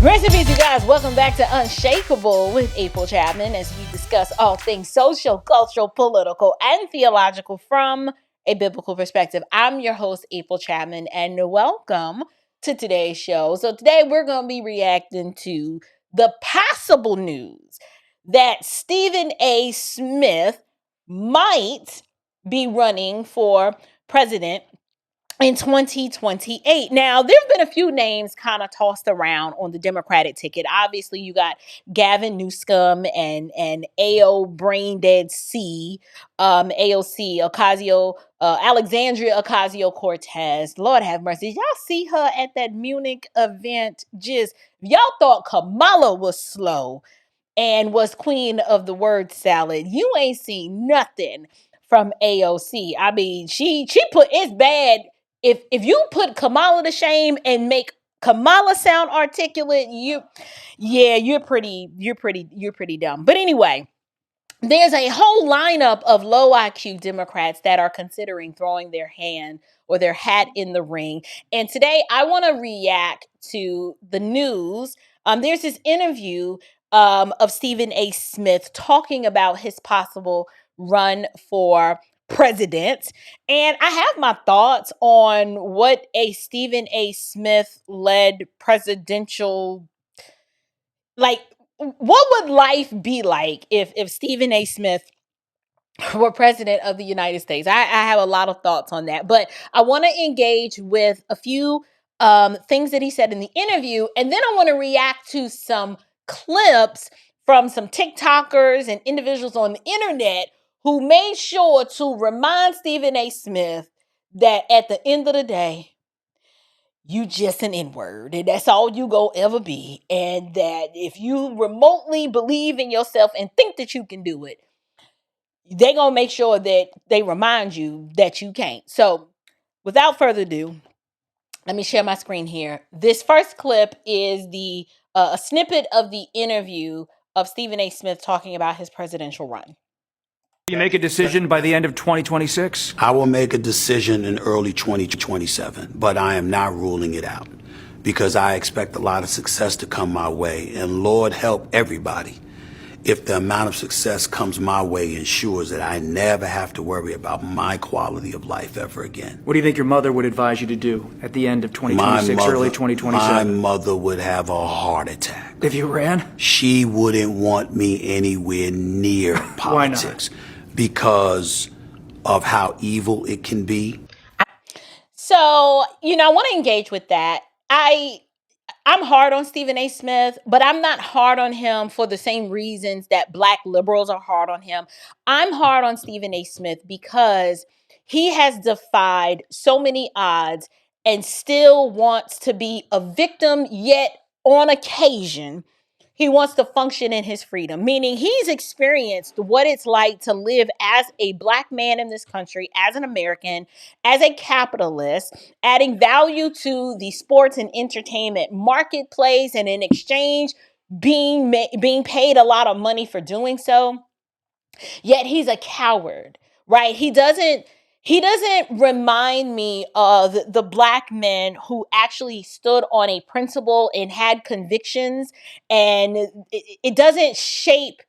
Grace and peace, you guys. Welcome back to Unshakable with April Chapman as we discuss all things social, cultural, political, and theological from a biblical perspective. I'm your host, April Chapman, and welcome to today's show. So today we're going to be reacting to the possible news that Stephen A. Smith might be running for president in 2028. Now, there have been a few names kind of tossed around on the Democratic ticket. Obviously, you got Gavin Newsom and AO Brain Dead C, AOC, Ocasio, Alexandria Ocasio-Cortez. Lord have mercy. Y'all see her at that Munich event? Just, y'all thought Kamala was slow and was queen of the word salad. You ain't seen nothing from AOC. I mean, she put, it's bad if you put Kamala to shame and make Kamala sound articulate. You're pretty dumb. But anyway, there's a whole lineup of low IQ Democrats that are considering throwing their hand or their hat in the ring. And today I want to react to the news. There's this interview of Stephen A. Smith talking about his possible run for president. And I have my thoughts on what a Stephen A. Smith led presidential, like, what would life be like if Stephen A. Smith were president of the United States? I have a lot of thoughts on that, but I want to engage with a few things that he said in the interview, and then I want to react to some clips from some TikTokers and individuals on the internet who made sure to remind Stephen A. Smith that at the end of the day, you just an N-word, and that's all you go ever be. And that if you remotely believe in yourself and think that you can do it, they're going to make sure that they remind you that you can't. So without further ado, let me share my screen here. This first clip is the a snippet of the interview of Stephen A. Smith talking about his presidential run. You make a decision by the end of 2026? I will make a decision in early 2027, but I am not ruling it out because I expect a lot of success to come my way. And Lord help everybody if the amount of success comes my way ensures that I never have to worry about my quality of life ever again. What do you think your mother would advise you to do at the end of 2026, early 2027? My mother would have a heart attack. If you ran? She wouldn't want me anywhere near politics. Why not? Because of how evil it can be. So, I want to engage with that. I'm hard on Stephen A. Smith, but I'm not hard on him for the same reasons that Black liberals are hard on him. I'm hard on Stephen A. Smith because he has defied so many odds and still wants to be a victim, yet on occasion, he wants to function in his freedom, meaning he's experienced what it's like to live as a Black man in this country, as an American, as a capitalist, adding value to the sports and entertainment marketplace, and in exchange, being paid a lot of money for doing so. Yet he's a coward, right? He doesn't remind me of the Black men who actually stood on a principle and had convictions, and it doesn't shape.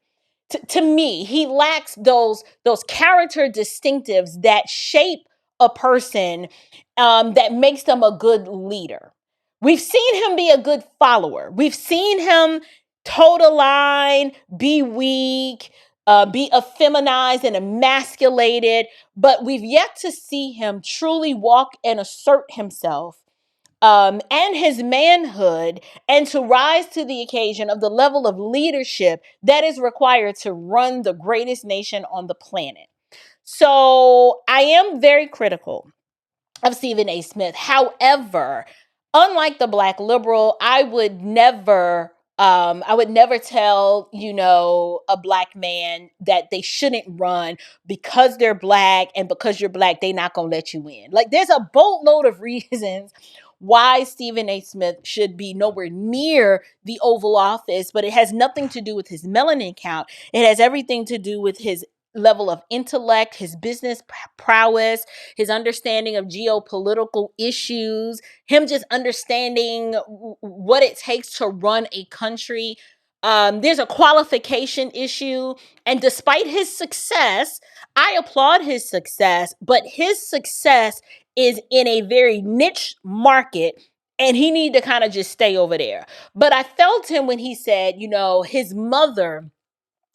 To me, he lacks those character distinctives that shape a person, that makes them a good leader. We've seen him be a good follower. We've seen him toe the line, be weak, be effeminized and emasculated, but we've yet to see him truly walk and assert himself, and his manhood, and to rise to the occasion of the level of leadership that is required to run the greatest nation on the planet. So I am very critical of Stephen A. Smith. However, unlike the Black liberal, I would never tell, a Black man that they shouldn't run because they're Black, and because you're Black, they're not going to let you in. Like, there's a boatload of reasons why Stephen A. Smith should be nowhere near the Oval Office, but it has nothing to do with his melanin count. It has everything to do with his level of intellect, his business prowess, his understanding of geopolitical issues, him just understanding what it takes to run a country. There's a qualification issue. And despite his success, I applaud his success, but his success is in a very niche market, and he need to kind of just stay over there. But I felt him when he said, his mother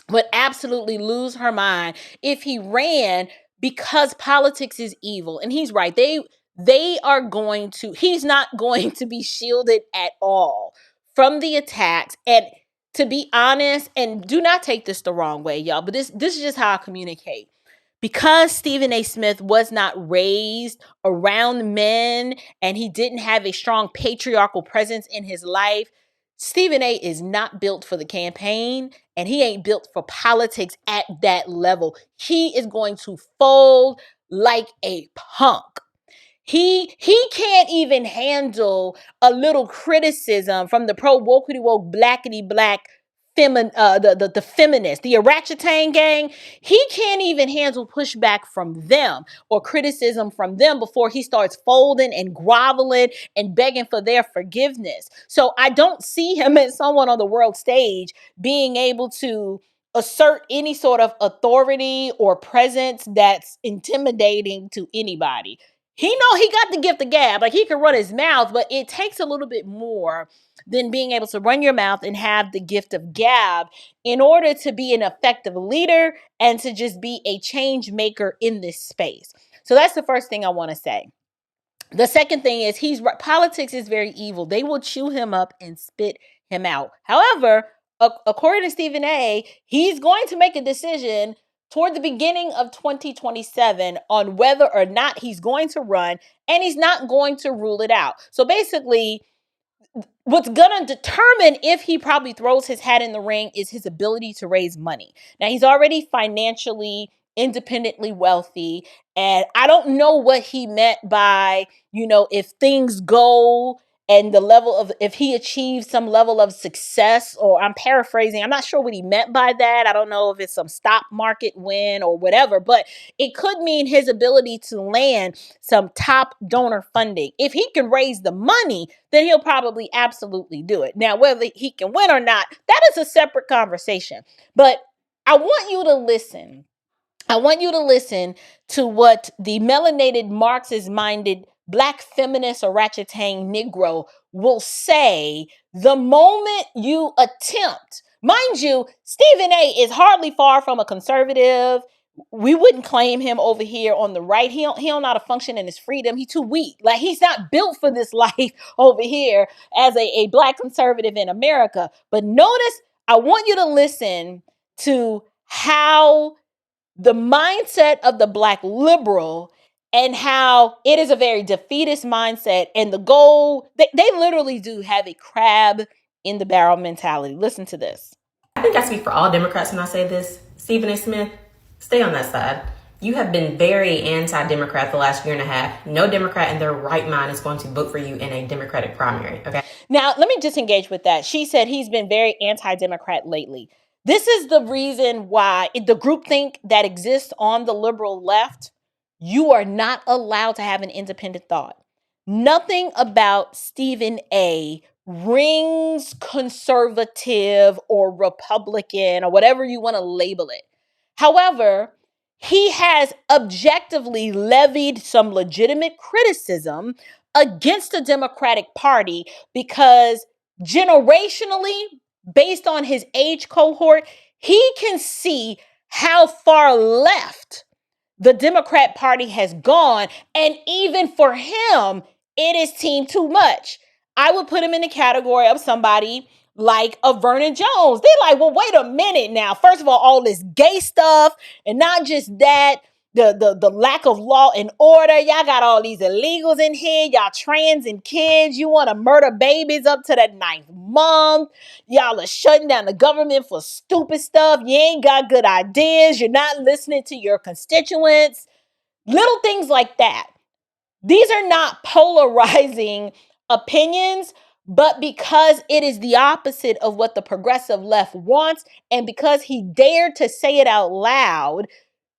would absolutely lose her mind if he ran, because politics is evil. And he's right. He's not going to be shielded at all from the attacks. And to be honest, and do not take this the wrong way, y'all, but this is just how I communicate. Because Stephen A. Smith was not raised around men and he didn't have a strong patriarchal presence in his life, Stephen A. is not built for the campaign, and he ain't built for politics at that level. He is going to fold like a punk. He can't even handle a little criticism from the pro wokety woke blackety black the feminists, the Ratchetang gang. He can't even handle pushback from them or criticism from them before he starts folding and groveling and begging for their forgiveness. So I don't see him as someone on the world stage being able to assert any sort of authority or presence that's intimidating to anybody. He know he got the gift of gab. Like, he can run his mouth, but it takes a little bit more than being able to run your mouth and have the gift of gab in order to be an effective leader and to just be a change maker in this space. So that's the first thing I want to say. The second thing is, politics is very evil. They will chew him up and spit him out. However, according to Stephen A., he's going to make a decision toward the beginning of 2027 on whether or not he's going to run, and he's not going to rule it out. So basically, what's going to determine if he probably throws his hat in the ring is his ability to raise money. Now, he's already financially independently wealthy, and I don't know what he meant by, if things go and the level of, if he achieves some level of success, or I'm paraphrasing, I'm not sure what he meant by that. I don't know if it's some stock market win or whatever, but it could mean his ability to land some top donor funding. If he can raise the money, then he'll probably absolutely do it. Now, whether he can win or not, that is a separate conversation. But I want you to listen. I want you to listen to what the melanated Marxist-minded Black feminist or Ratchetang Negro will say the moment you attempt. Mind you, Stephen A. is hardly far from a conservative. We wouldn't claim him over here on the right. He don't know how to function in his freedom. He's too weak. Like, he's not built for this life over here as a Black conservative in America. But notice, I want you to listen to how the mindset of the Black liberal, and how it is a very defeatist mindset, and the goal, they literally do have a crab in the barrel mentality. Listen to this. I think I speak for all Democrats when I say this. Stephen A. Smith, stay on that side. You have been very anti-Democrat the last year and a half. No Democrat in their right mind is going to vote for you in a Democratic primary, okay? Now, let me just engage with that. She said he's been very anti-Democrat lately. This is the reason why the groupthink that exists on the liberal left, you are not allowed to have an independent thought. Nothing about Stephen A. rings conservative or Republican or whatever you want to label it. However, he has objectively levied some legitimate criticism against the Democratic Party because generationally, based on his age cohort, he can see how far left the Democrat Party has gone. And even for him, it is team too much. I would put him in the category of somebody like a Vernon Jones. They're like, well, wait a minute now. First of all this gay stuff, and not just that, the lack of law and order. Y'all got all these illegals in here. Y'all trans and kids. You want to murder babies up to the 9th month. Y'all are shutting down the government for stupid stuff. You ain't got good ideas. You're not listening to your constituents. Little things like that. These are not polarizing opinions, but because it is the opposite of what the progressive left wants, and because he dared to say it out loud,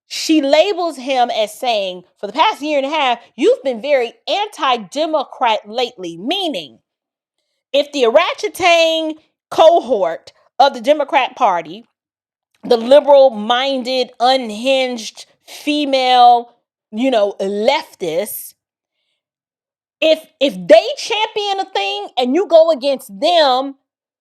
she labels him as saying, for the past year and a half, you've been very anti-Democrat lately, meaning if the orangutan cohort of the Democrat Party, the liberal-minded, unhinged, female, leftists, if they champion a thing and you go against them,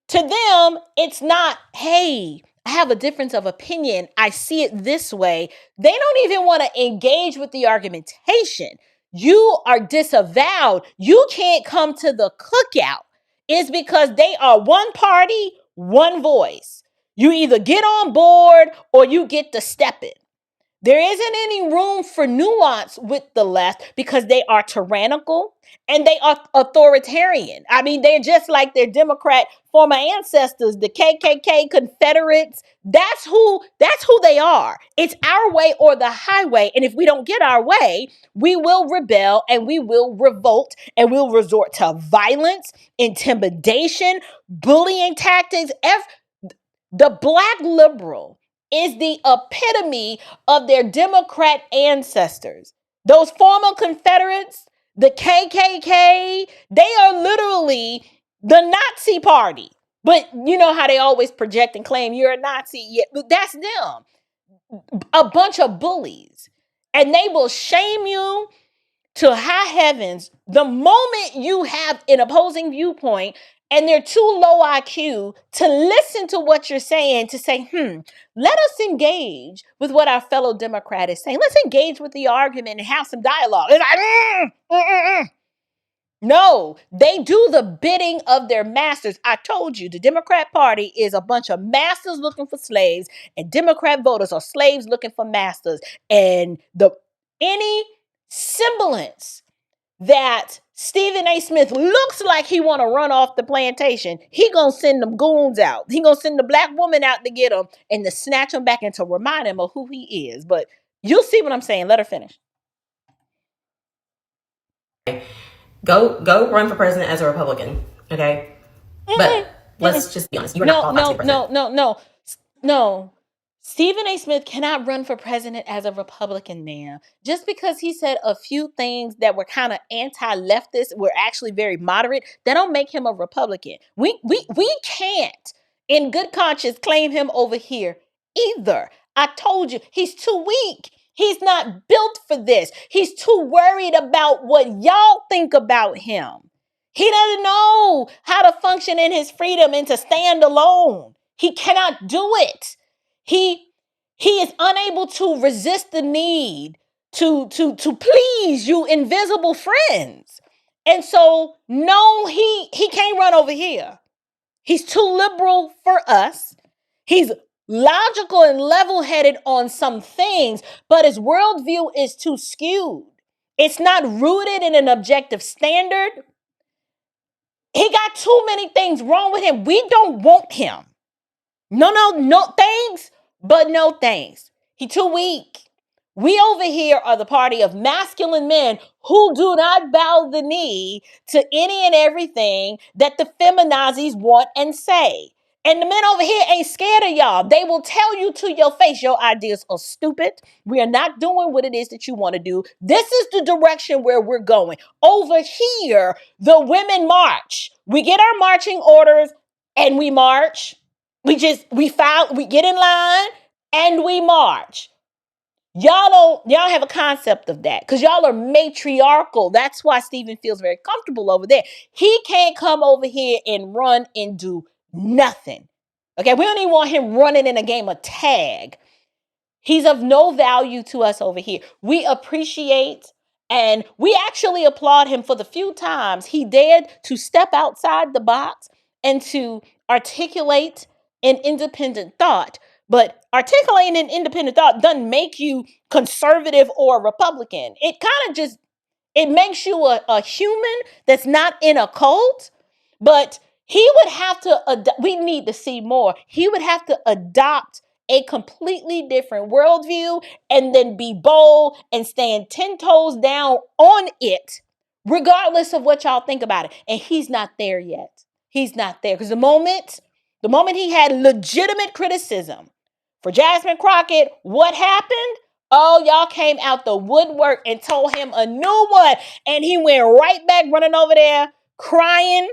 to them, it's not, hey, I have a difference of opinion. I see it this way. They don't even want to engage with the argumentation. You are disavowed. You can't come to the cookout. It's because they are one party, one voice. You either get on board or you get to step in. There isn't any room for nuance with the left because they are tyrannical and they are authoritarian. I mean, they're just like their Democrat former ancestors, the KKK, Confederates. That's who they are. It's our way or the highway. And if we don't get our way, we will rebel and we will revolt and we'll resort to violence, intimidation, bullying tactics. The Black liberal is the epitome of their Democrat ancestors. Those former Confederates, the KKK, they are literally the Nazi party. But you know how they always project and claim you're a Nazi. Yeah, that's them. A bunch of bullies. And they will shame you to high heavens the moment you have an opposing viewpoint and they're too low IQ to listen to what you're saying, to say, let us engage with what our fellow Democrat is saying. Let's engage with the argument and have some dialogue. It's like, No, they do the bidding of their masters. I told you, the Democrat Party is a bunch of masters looking for slaves, and Democrat voters are slaves looking for masters. And any semblance that Stephen A. Smith looks like he want to run off the plantation, he gonna send them goons out. He gonna send the black woman out to get him and to snatch him back and to remind him of who he is. But you'll see what I'm saying. Let her finish. Go run for president as a Republican, okay? But let's just be honest. You are not qualified to be president. No. Stephen A. Smith cannot run for president as a Republican, man. Just because he said a few things that were kind of anti-leftist, were actually very moderate, that don't make him a Republican. We can't, in good conscience, claim him over here either. I told you, he's too weak. He's not built for this. He's too worried about what y'all think about him. He doesn't know how to function in his freedom and to stand alone. He cannot do it. He is unable to resist the need to please you invisible friends. And so, no, he can't run over here. He's too liberal for us. He's logical and level-headed on some things, but his worldview is too skewed. It's not rooted in an objective standard. He got too many things wrong with him. We don't want him. No thanks, but no thanks. He too weak. We over here are the party of masculine men who do not bow the knee to any and everything that the feminazis want and say. And the men over here ain't scared of y'all. They will tell you to your face, your ideas are stupid. We are not doing what it is that you want to do. This is the direction where we're going. Over here, the women march. We get our marching orders and we march. We get in line and we march. Y'all have a concept of that because y'all are matriarchal. That's why Stephen feels very comfortable over there. He can't come over here and run and do nothing. Okay, we don't even want him running in a game of tag. He's of no value to us over here. We appreciate and we actually applaud him for the few times he dared to step outside the box and to articulate an independent thought. But articulating an independent thought doesn't make you conservative or Republican. It kind of just, it makes you a human that's not in a cult. But he would have to, we need to see more. He would have to adopt a completely different worldview and then be bold and stand 10 toes down on it, regardless of what y'all think about it. And he's not there yet. He's not there. Because the moment he had legitimate criticism for Jasmine Crockett, what happened? Oh, y'all came out the woodwork and told him a new one. And he went right back running over there, crying,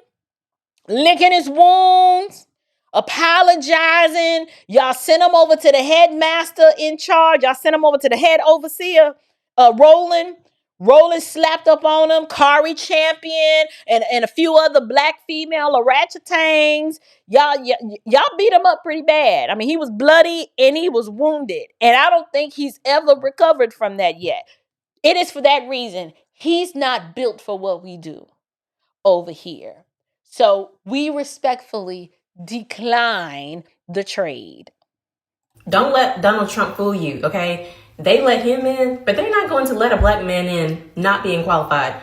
licking his wounds, apologizing. Y'all sent him over to the headmaster in charge. Y'all sent him over to the head overseer, Roland. Roland slapped up on him, Kari Champion, and a few other black female orangutans. Y'all beat him up pretty bad. I mean, he was bloody and he was wounded. And I don't think he's ever recovered from that yet. It is for that reason. He's not built for what we do over here. So we respectfully decline the trade. Don't let Donald Trump fool you, okay? They let him in, but they're not going to let a black man in not being qualified.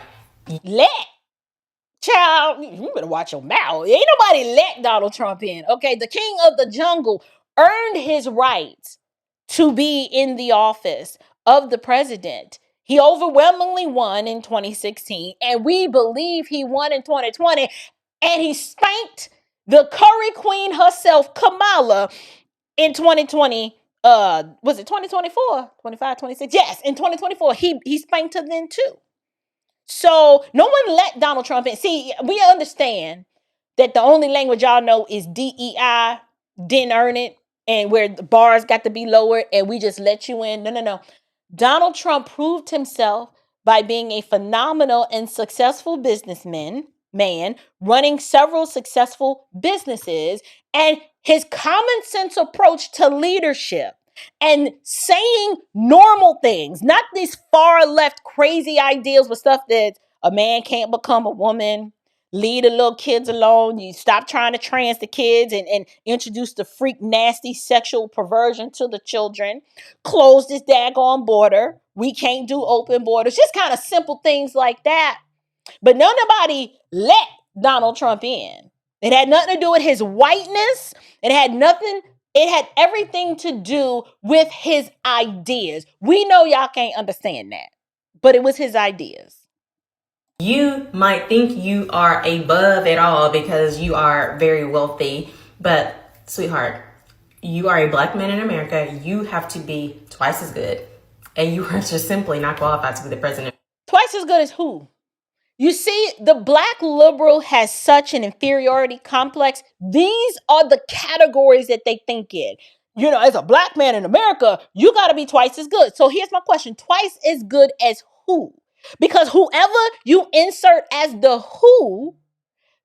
Child, you better watch your mouth. Ain't nobody let Donald Trump in, okay? The king of the jungle earned his right to be in the office of the president. He overwhelmingly won in 2016, and we believe he won in 2020, and he spanked the curry queen herself, Kamala, in 2020. Was it 2024? 25, 26? Yes, in 2024. He spanked her then too. So no one let Donald Trump in. See, we understand that the only language y'all know is DEI, didn't earn it, and where the bars got to be lowered, and we just let you in. No. Donald Trump proved himself by being a phenomenal and successful businessman, running several successful businesses, and his common sense approach to leadership and saying normal things, not these far left crazy ideas with stuff that a man can't become a woman, leave the little kids alone, you stop trying to trans the kids and introduce the freak nasty sexual perversion to the children, close this daggone border, we can't do open borders, just kind of simple things like that. But nobody let Donald Trump in. It had nothing to do with his whiteness. It had everything to do with his ideas. We know y'all can't understand that, but it was his ideas. You might think you are above it all because you are very wealthy, but sweetheart, you are a black man in America. You have to be twice as good, and you are just simply not qualified to be the president. Twice as good as who? You see, the black liberal has such an inferiority complex. These are the categories that they think in. You know, as a black man in America, you got to be twice as good. So here's my question. Twice as good as who? Because whoever you insert as the who,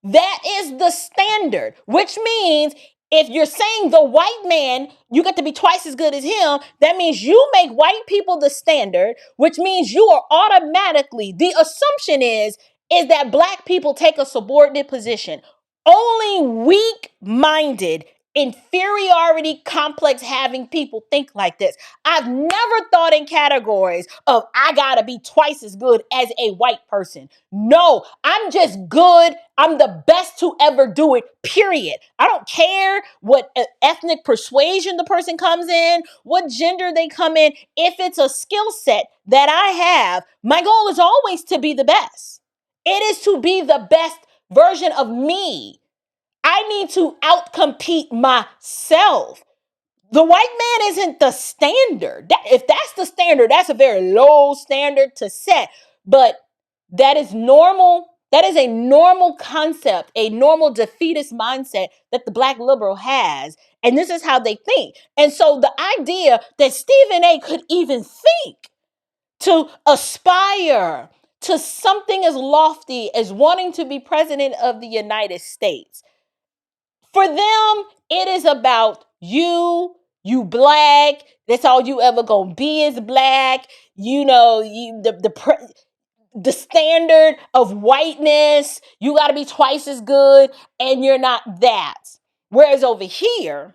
that is the standard, which means if you're saying the white man, you got to be twice as good as him. That means you make white people the standard, which means you are automatically, the assumption is that black people take a subordinate position. Only weak-minded, inferiority complex having people think like this. I've never thought in categories of I gotta be twice as good as a white person. No, I'm just good. I'm the best to ever do it, period. I don't care what ethnic persuasion the person comes in, what gender they come in. If it's a skill set that I have, my goal is always to be the best. It is to be the best version of me. I need to outcompete myself. The white man isn't the standard. If that's the standard, that's a very low standard to set. But that is normal. That is a normal concept, a normal defeatist mindset that the black liberal has. And this is how they think. And so the idea that Stephen A. could even think to aspire to something as lofty as wanting to be president of the United States, for them, it is about you black. That's all you ever gonna be is black. You know, the standard of whiteness, you got to be twice as good, and you're not that. Whereas over here,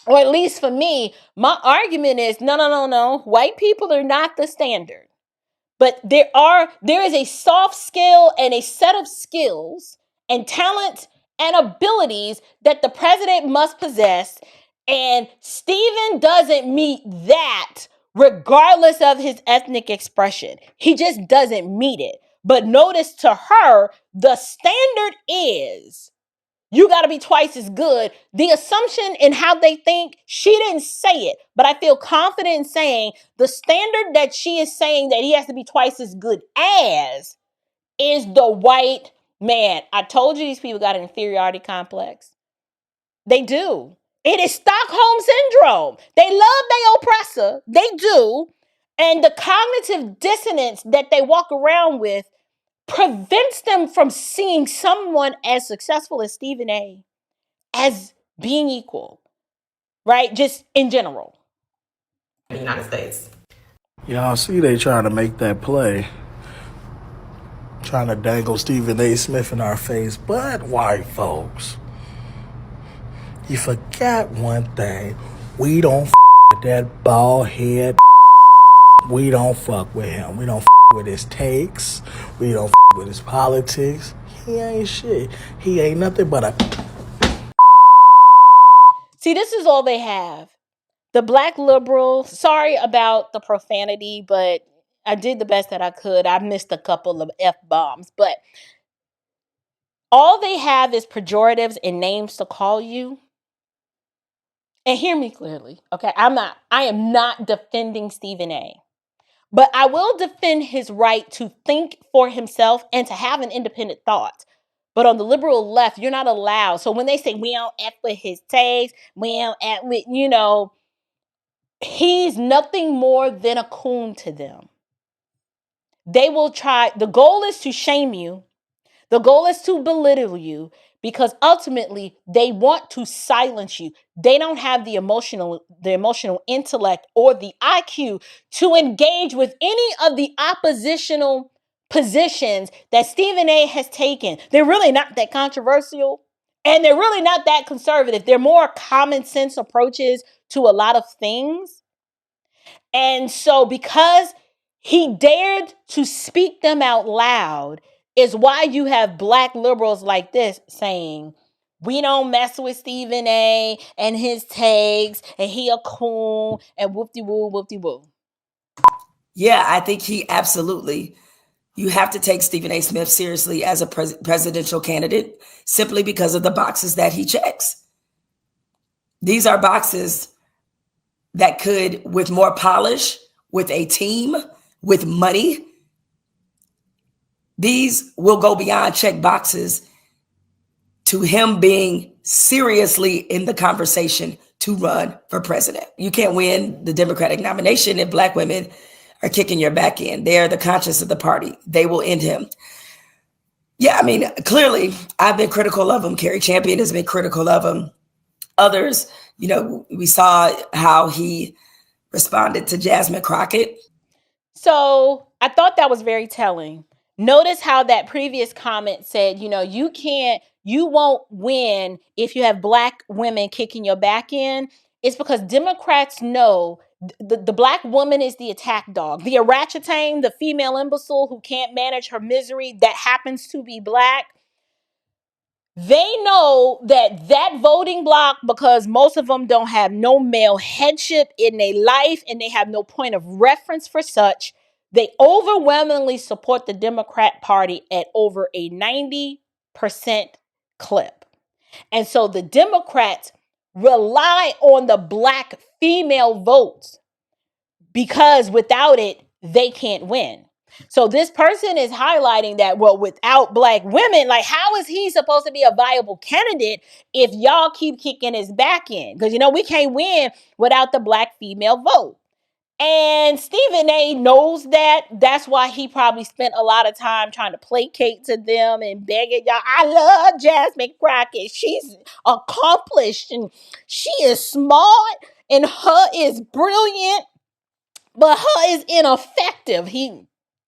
or at least for me, my argument is no. White people are not the standard. But there is a soft skill and a set of skills and talent and abilities that the president must possess. And Stephen doesn't meet that regardless of his ethnic expression. He just doesn't meet it. But notice to her, the standard is You got to be twice as good. The assumption in how they think, she didn't say it, but I feel confident in saying the standard that she is saying that he has to be twice as good as is the white man. I told you these people got an inferiority complex. They do. It is Stockholm syndrome. They love their oppressor. They do. And the cognitive dissonance that they walk around with prevents them from seeing someone as successful as Stephen A as being equal, right? Just in general. In the United States. Y'all see they trying to make that play. Trying to dangle Stephen A. Smith in our face. But white folks, you forgot one thing. We don't with that bald head. We don't fuck with him. We don't with his takes. We don't with his politics. He ain't shit. He ain't nothing but a... See, this is all they have. The black liberals, sorry about the profanity, but I did the best that I could. I missed a couple of F-bombs, but all they have is pejoratives and names to call you. And hear me clearly, okay? I am not defending Stephen A. But I will defend his right to think for himself and to have an independent thought. But on the liberal left, you're not allowed. So when they say we don't F with his takes, we don't F with, he's nothing more than a coon to them. They will try. The goal is to shame you. The goal is to belittle you because ultimately they want to silence you. They don't have the emotional intellect or the IQ to engage with any of the oppositional positions that Stephen A has taken. They're really not that controversial and they're really not that conservative. They're more common sense approaches to a lot of things. And so because he dared to speak them out loud is why you have black liberals like this saying, we don't mess with Stephen A and his takes and he a coon and whoop-de-woo, whoop-de-woo. Yeah, I think he absolutely, you have to take Stephen A. Smith seriously as a presidential candidate simply because of the boxes that he checks. These are boxes that could, with more polish, with a team, with money, these will go beyond check boxes to him being seriously in the conversation to run for president. You can't win the Democratic nomination if black women are kicking your back in. They're the conscience of the party. They will end him. Yeah, I mean, clearly, I've been critical of him. Kerry Champion has been critical of him. Others, we saw how he responded to Jasmine Crockett. So I thought that was very telling. Notice how that previous comment said, you won't win if you have black women kicking your back in. It's because Democrats know the black woman is the attack dog. The orangutan, the female imbecile who can't manage her misery that happens to be black. They know that voting block, because most of them don't have no male headship in their life and they have no point of reference for such, they overwhelmingly support the Democrat Party at over a 90% clip. And so the Democrats rely on the black female votes because without it, they can't win. So this person is highlighting that, well, without black women, like how is he supposed to be a viable candidate if y'all keep kicking his back in? Because, we can't win without the black female vote. And Stephen A knows that. That's why he probably spent a lot of time trying to placate to them and begging y'all. I love Jasmine Crockett. She's accomplished and she is smart and her is brilliant, but her is ineffective.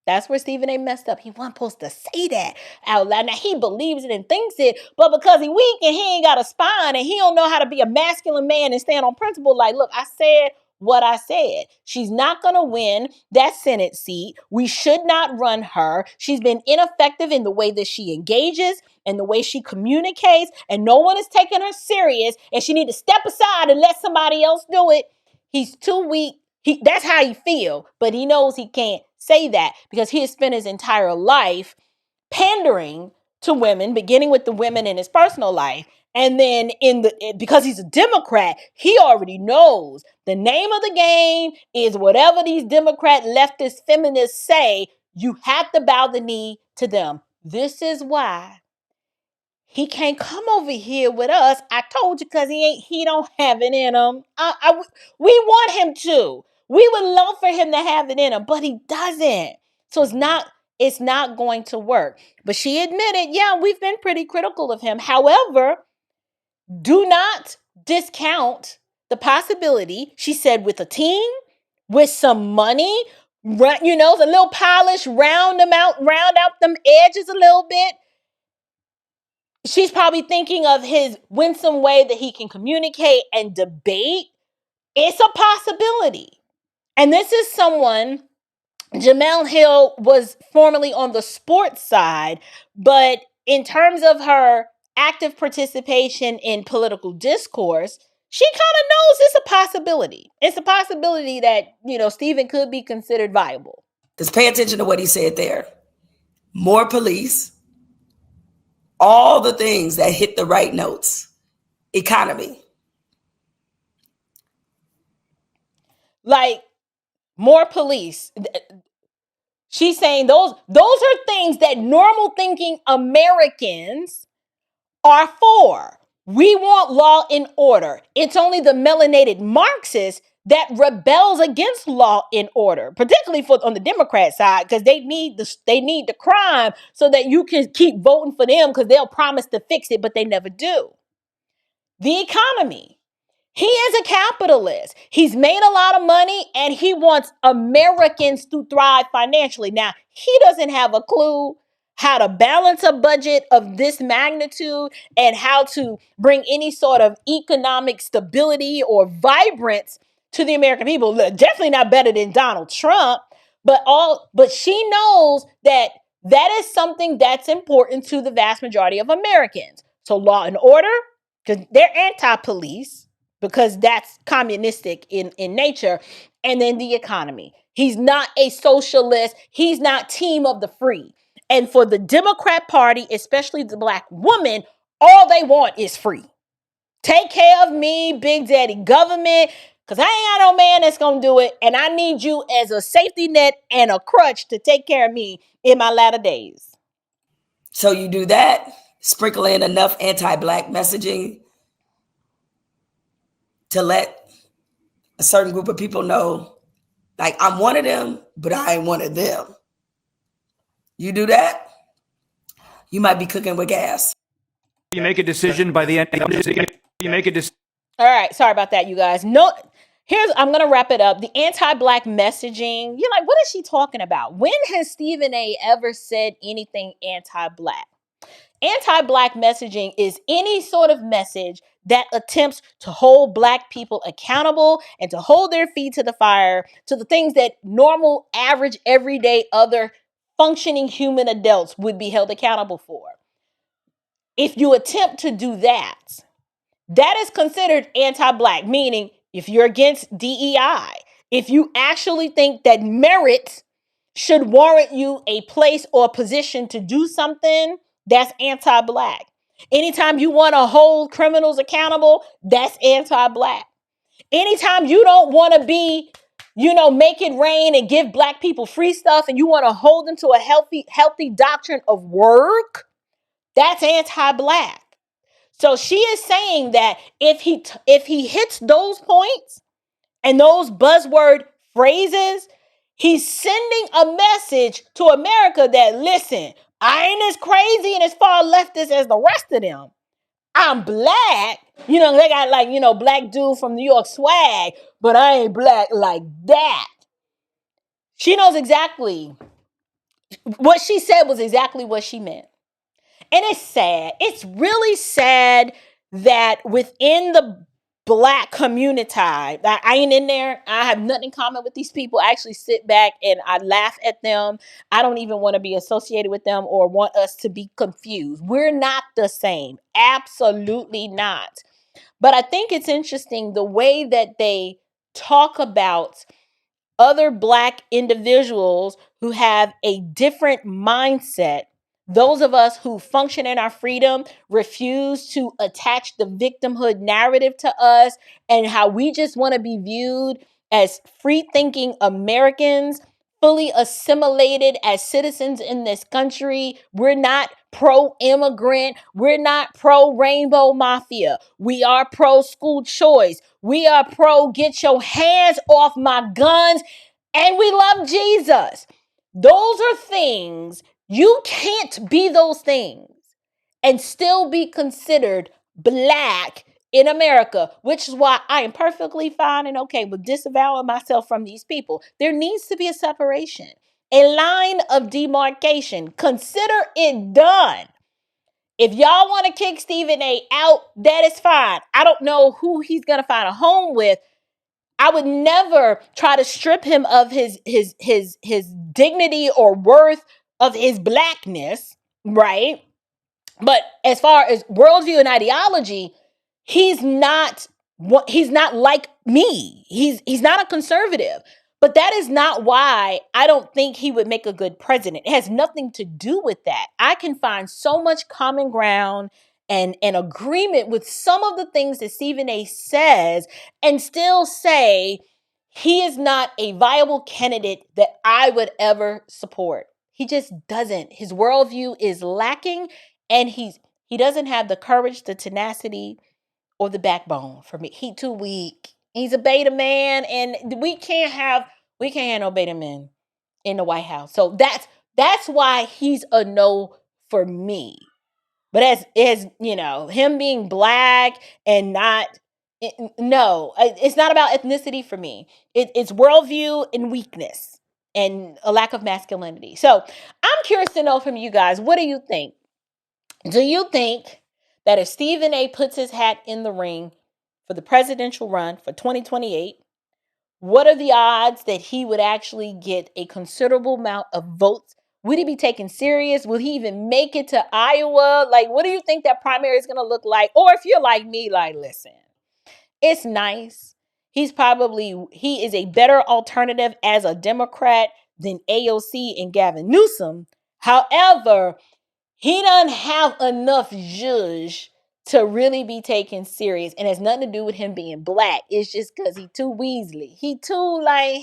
That's where Stephen A messed up. He wasn't supposed to say that out loud. Now, he believes it and thinks it, but because he weak and he ain't got a spine and he don't know how to be a masculine man and stand on principle, like, look, I said what I said. She's not going to win that Senate seat. We should not run her. She's been ineffective in the way that she engages and the way she communicates, and no one is taking her serious, and she need to step aside and let somebody else do it. He's too weak. That's how he feel, but he knows he can't say that because he has spent his entire life pandering to women, beginning with the women in his personal life. And then because he's a Democrat, he already knows the name of the game is whatever these Democrat leftist feminists say, you have to bow the knee to them. This is why he can't come over here with us. I told you, because he don't have it in him. We want him to. We would love for him to have it in him, but he doesn't. So it's not going to work. But she admitted, yeah, we've been pretty critical of him. However, do not discount the possibility, she said, with a team, with some money, a little polish, round out them edges a little bit. She's probably thinking of his winsome way that he can communicate and debate. It's a possibility. And this is someone, Jemele Hill was formerly on the sports side, but in terms of her active participation in political discourse, she kind of knows it's a possibility. It's a possibility that, Stephen could be considered viable. Just pay attention to what he said there. More police, all the things that hit the right notes. Economy. Like more police. She's saying those are things that normal thinking Americans are for. We want law and order. It's only the melanated Marxists that rebels against law and order, particularly on the Democrat side, because they need the crime so that you can keep voting for them, because they'll promise to fix it, but they never do. The economy. He is a capitalist. He's made a lot of money and he wants Americans to thrive financially. Now, he doesn't have a clue how to balance a budget of this magnitude and how to bring any sort of economic stability or vibrance to the American people. Look, definitely not better than Donald Trump, but she knows that is something that's important to the vast majority of Americans. So law and order, because they're anti-police, because that's communistic in nature. And then the economy. He's not a socialist. He's not team of the free. And for the Democrat Party, especially the Black woman, all they want is free. Take care of me, Big Daddy government, because I ain't got no man that's going to do it. And I need you as a safety net and a crutch to take care of me in my latter days. So you do that, sprinkle in enough anti-Black messaging to let a certain group of people know, like, I'm one of them, but I ain't one of them. You do that, you might be cooking with gas. You make a decision by the end. You make a decision. All right. Sorry about that, you guys. I'm going to wrap it up. The anti-Black messaging. You're like, what is she talking about? When has Stephen A. ever said anything anti-Black? Anti-Black messaging is any sort of message that attempts to hold Black people accountable and to hold their feet to the fire to the things that normal, average, everyday, other functioning human adults would be held accountable for. If you attempt to do that, that is considered anti-Black, meaning if you're against DEI, if you actually think that merit should warrant you a place or a position to do something, that's anti-Black. Anytime you want to hold criminals accountable, that's anti-Black. Anytime you don't want to be, make it rain and give Black people free stuff and you want to hold them to a healthy doctrine of work, that's anti-Black. So she is saying that if he hits those points and those buzzword phrases, he's sending a message to America that, listen, I ain't as crazy and as far leftist as the rest of them. I'm Black. They got Black dude from New York swag, but I ain't Black like that. She knows exactly. What she said was exactly what she meant. And it's sad. It's really sad that within the Black community, I ain't in there. I have nothing in common with these people. I actually sit back and I laugh at them. I don't even want to be associated with them or want us to be confused. We're not the same. Absolutely not. But I think it's interesting the way that they talk about other Black individuals who have a different mindset Those of us who function in our freedom refuse to attach the victimhood narrative to us and how we just want to be viewed as free-thinking Americans, fully assimilated as citizens in this country. We're not pro-immigrant. We're not pro-rainbow mafia. We are pro-school choice. We are pro-get your hands off my guns. And we love Jesus. Those are things. You can't be those things and still be considered Black in America, which is why I am perfectly fine and okay with disavowing myself from these people. There needs to be a separation, a line of demarcation. Consider it done. If y'all want to kick Stephen A out, that is fine. I don't know who he's going to find a home with. I would never try to strip him of his dignity or worth of his Blackness, right? But as far as worldview and ideology, he's not like me. He's not a conservative. But that is not why I don't think he would make a good president. It has nothing to do with that. I can find so much common ground and agreement with some of the things that Stephen A says and still say he is not a viable candidate that I would ever support. He just doesn't. His worldview is lacking, and he doesn't have the courage, the tenacity, or the backbone for me. He too weak. He's a beta man, and we can't have no beta men in the White House. So that's why he's a no for me. But as you know, him being Black and not, no, it's not about ethnicity for me. It's worldview and weakness and a lack of masculinity. So I'm curious to know from you guys, what do you think? Do you think that if Stephen A puts his hat in the ring for the presidential run for 2028, what are the odds that he would actually get a considerable amount of votes? Would he be taken serious? Will he even make it to Iowa? Like, what do you think that primary is going to look like? Or if you're like me, like, listen, it's nice. He is a better alternative as a Democrat than AOC and Gavin Newsom. However, he doesn't have enough zhuzh to really be taken serious. And it has nothing to do with him being Black. It's just because he too Weasley. He too, like,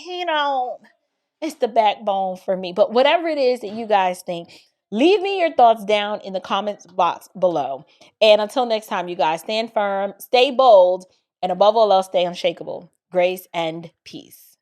it's the backbone for me. But whatever it is that you guys think, leave me your thoughts down in the comments box below. And until next time, you guys, stand firm, stay bold, and above all else, stay unshakable. Grace and peace.